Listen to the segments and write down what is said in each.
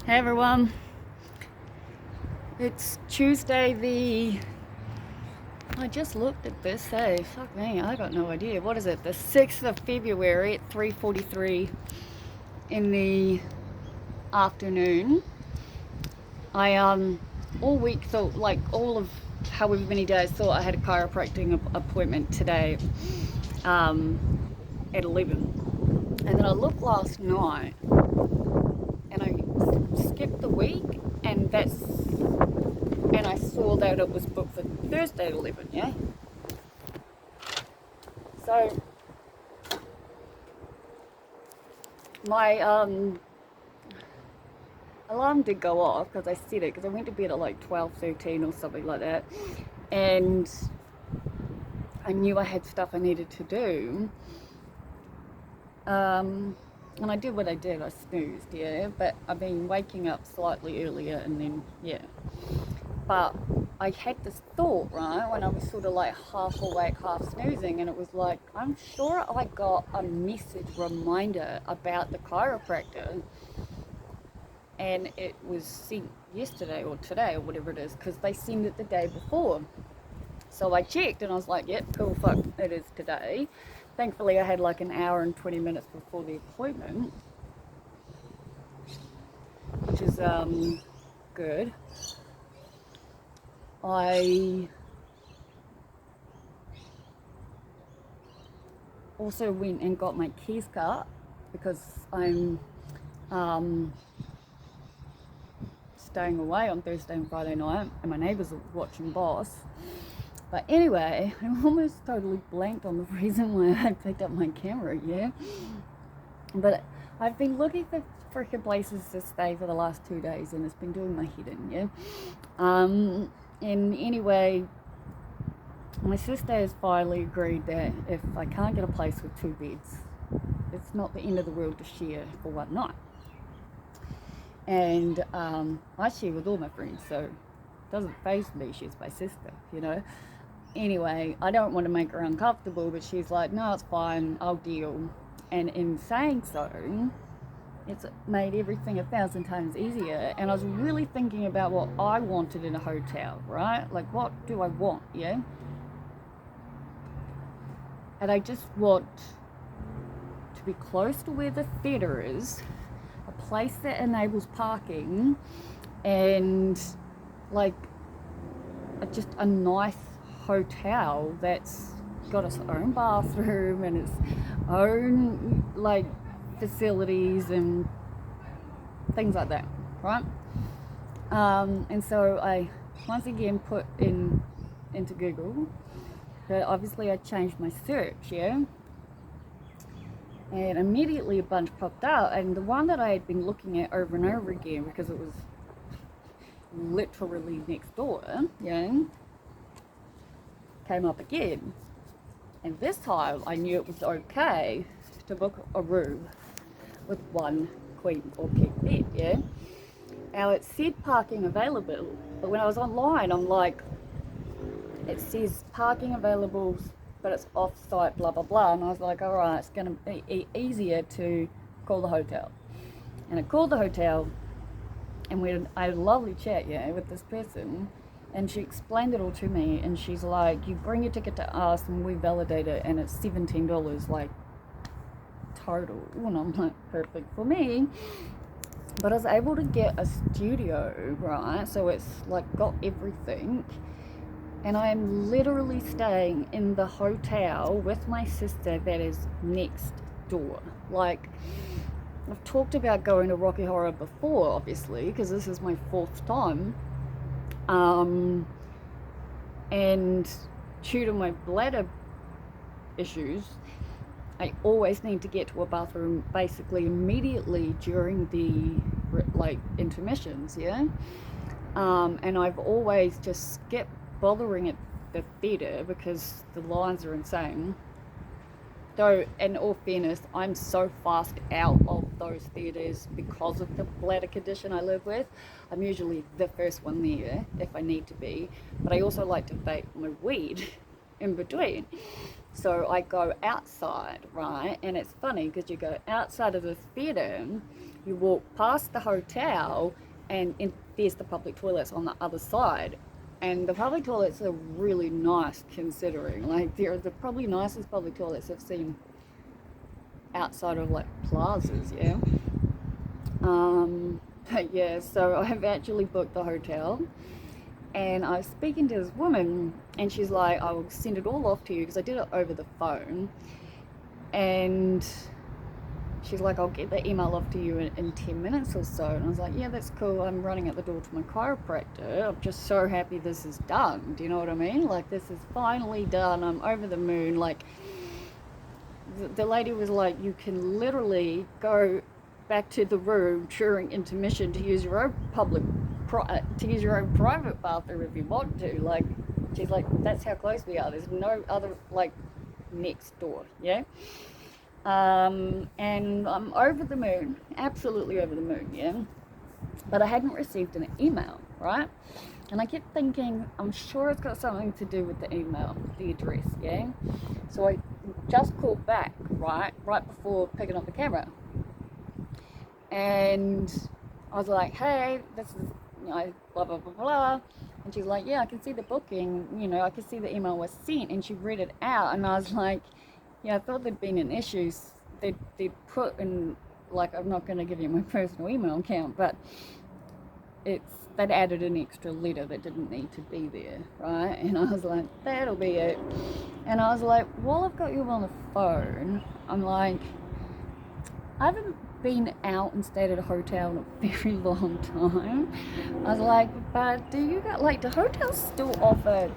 Hey everyone, it's Tuesday I just looked at this, hey, fuck me, I got no idea, what is it, the 6th of February at 3:43 in the afternoon. I all week thought, like all of however many days, thought I had a chiropractic appointment today at 11, and then I looked last night and I skipped the week, and I saw that it was booked for Thursday at 11, yeah? So, my alarm did go off because I set it, because I went to bed at like 12:13 or something like that, and I knew I had stuff I needed to do. And I did what I did, I snoozed, yeah? But I've been waking up slightly earlier and then, yeah. But I had this thought, right, when I was sort of like half awake, half snoozing, and it was like, I'm sure I got a message reminder about the chiropractor, and it was sent yesterday or today or whatever it is, because they send it the day before. So I checked and I was like, yep, cool, fuck, it is today. Thankfully I had like an hour and 20 minutes before the appointment, which is good. I also went and got my keys cut because I'm staying away on Thursday and Friday night, and my neighbours are watching Boss. But anyway, I almost totally blanked on the reason why I picked up my camera, yeah? But I've been looking for freaking places to stay for the last 2 days, and it's been doing my head in, yeah? And anyway, my sister has finally agreed that if I can't get a place with 2 beds, it's not the end of the world to share for one night. And I share with all my friends, so it doesn't faze me, she's my sister, you know? Anyway, I don't want to make her uncomfortable, but she's like, no, it's fine, I'll deal. And in saying so, it's made everything 1,000 times easier. And I was really thinking about what I wanted in a hotel, right? Like, what do I want, yeah? And I just want to be close to where the theatre is, a place that enables parking, and like just a nice hotel that's got its own bathroom and its own like facilities and things like that, right? And so I once again put into Google, but obviously I changed my search, yeah? And immediately a bunch popped out, and the one that I had been looking at over and over again, because it was literally next door, yeah, came up again. And this time I knew it was okay to book a room with 1 queen or king bed, yeah? Now it said parking available, but when I was online, I'm like, it says parking available, but it's off-site, blah, blah, blah. And I was like, all right, it's going to be easier to call the hotel. And I called the hotel, and I had a lovely chat, yeah, with this person. And she explained it all to me, and she's like, you bring your ticket to us and we validate it, and it's $17, like, total. And I'm like, perfect for me. But I was able to get a studio, right? So it's like got everything. And I am literally staying in the hotel with my sister that is next door. Like, I've talked about going to Rocky Horror before, obviously, because this is my 4th time. And due to my bladder issues, I always need to get to a bathroom basically immediately during the like intermissions, yeah? And I've always just skipped bothering at the theatre because the lines are insane. Though, in all fairness, I'm so fast out of those theatres because of the bladder condition I live with. I'm usually the first one there if I need to be, but I also like to vape my weed in between. So I go outside, right? And it's funny because you go outside of the theatre, you walk past the hotel, and there's the public toilets on the other side. And the public toilets are really nice, considering. Like, they're the probably nicest public toilets I've seen outside of, like, plazas, yeah? But yeah, so I've actually booked the hotel. And I was speaking to this woman, and she's like, I will send it all off to you, because I did it over the phone. And she's like, I'll get the email off to you in 10 minutes or so. And I was like, yeah, that's cool. I'm running at the door to my chiropractor. I'm just so happy this is done. Do you know what I mean? Like, this is finally done. I'm over the moon. Like, the lady was like, you can literally go back to the room during intermission to use your own private bathroom if you want to. Like, she's like, that's how close we are. There's no other, like, next door, yeah? And I'm over the moon, absolutely over the moon, yeah? But I hadn't received an email, right? And I kept thinking, I'm sure it's got something to do with the email, the address, yeah? So I just called back, right before picking up the camera. And I was like, hey, this is, you know, blah, blah, blah, blah. And she's like, yeah, I can see the booking, you know, I can see the email was sent. And she read it out, and I was like, yeah, I thought there'd been an issue. They'd put in, like, I'm not going to give you my personal email account, but they'd added an extra letter that didn't need to be there, right? And I was like, that'll be it. And I was like, while I've got you on the phone, I'm like, I haven't been out and stayed at a hotel in a very long time. I was like, but do hotels still offer,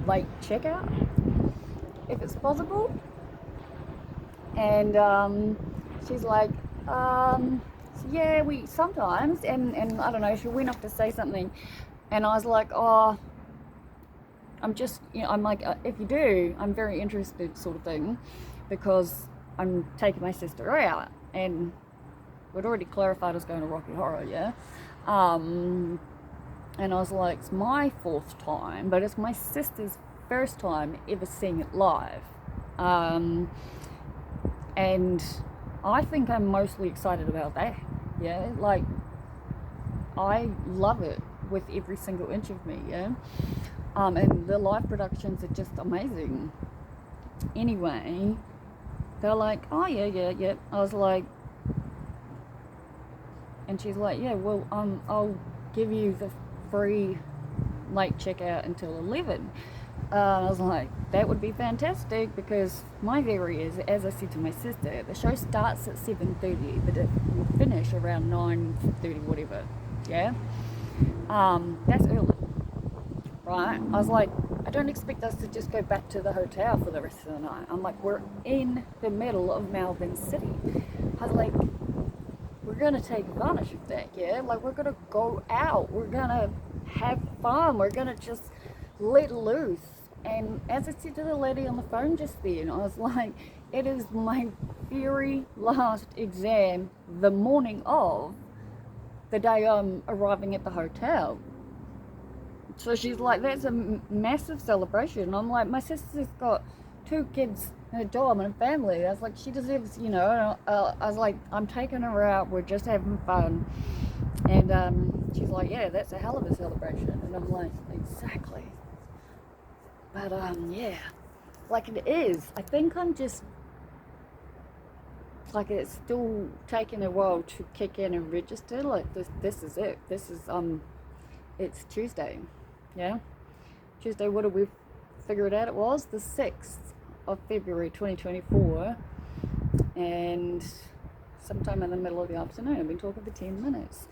like, checkout, if it's possible? And she's like, yeah, we sometimes, and I don't know, she went off to say something, and I was like, oh, I'm just, you know, I'm like, if you do, I'm very interested, sort of thing, because I'm taking my sister out, and we'd already clarified I was going to Rocky Horror, yeah? And I was like, it's my 4th time, but it's my sister's first time ever seeing it live. And I think I'm mostly excited about that, yeah? Like, I love it with every single inch of me, yeah? And the live productions are just amazing. Anyway, they're like, oh, yeah. I was like, and she's like, yeah, well, I'll give you the free late checkout until 11. I was like, that would be fantastic, because my theory is, as I said to my sister, the show starts at 7:30, but it will finish around 9:30, whatever, yeah? That's early, right? I was like, I don't expect us to just go back to the hotel for the rest of the night. I'm like, we're in the middle of Melbourne City. I was like, we're going to take advantage of that, yeah? Like, we're going to go out. We're going to have fun. We're going to just let loose. And as I said to the lady on the phone just then, I was like, it is my very last exam the morning of the day I'm arriving at the hotel. So she's like, that's a massive celebration. And I'm like, my sister's got 2 kids and a job and a family. I was like, she deserves, you know. I was like, I'm taking her out. We're just having fun. And she's like, yeah, that's a hell of a celebration. And I'm like, exactly. But yeah, like, it is. I think I'm just, like, it's still taking a while to kick in and register. Like, this is it. This is it's Tuesday, yeah. Tuesday. What did we figure it out? It was the 6th of February 2024, and sometime in the middle of the afternoon. I've been talking for 10 minutes,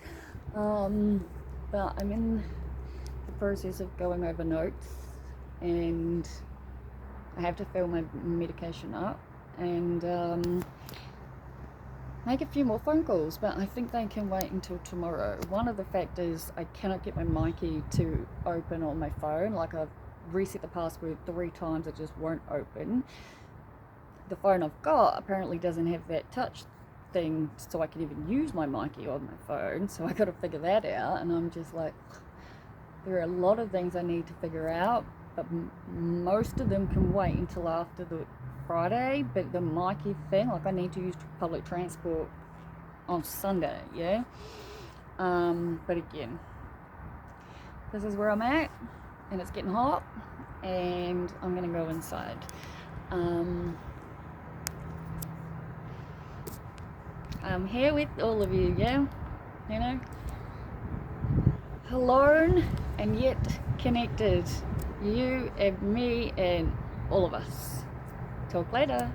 but I'm in the process of going over notes, and I have to fill my medication up and make a few more phone calls, but I think they can wait until tomorrow. One of the factors, I cannot get my Mikey to open on my phone. Like, I've reset the password 3 times, it just won't open. The phone I've got apparently doesn't have that touch thing, so I can even use my Mikey on my phone, so I got to figure that out. And I'm just like, there are a lot of things I need to figure out, but most of them can wait until after the Friday. But the Mikey thing, like I need to use public transport on Sunday, yeah. But again, this is where I'm at, and it's getting hot, and I'm gonna go inside. I'm here with all of you, yeah, you know, alone and yet connected, you and me and all of us. Talk later.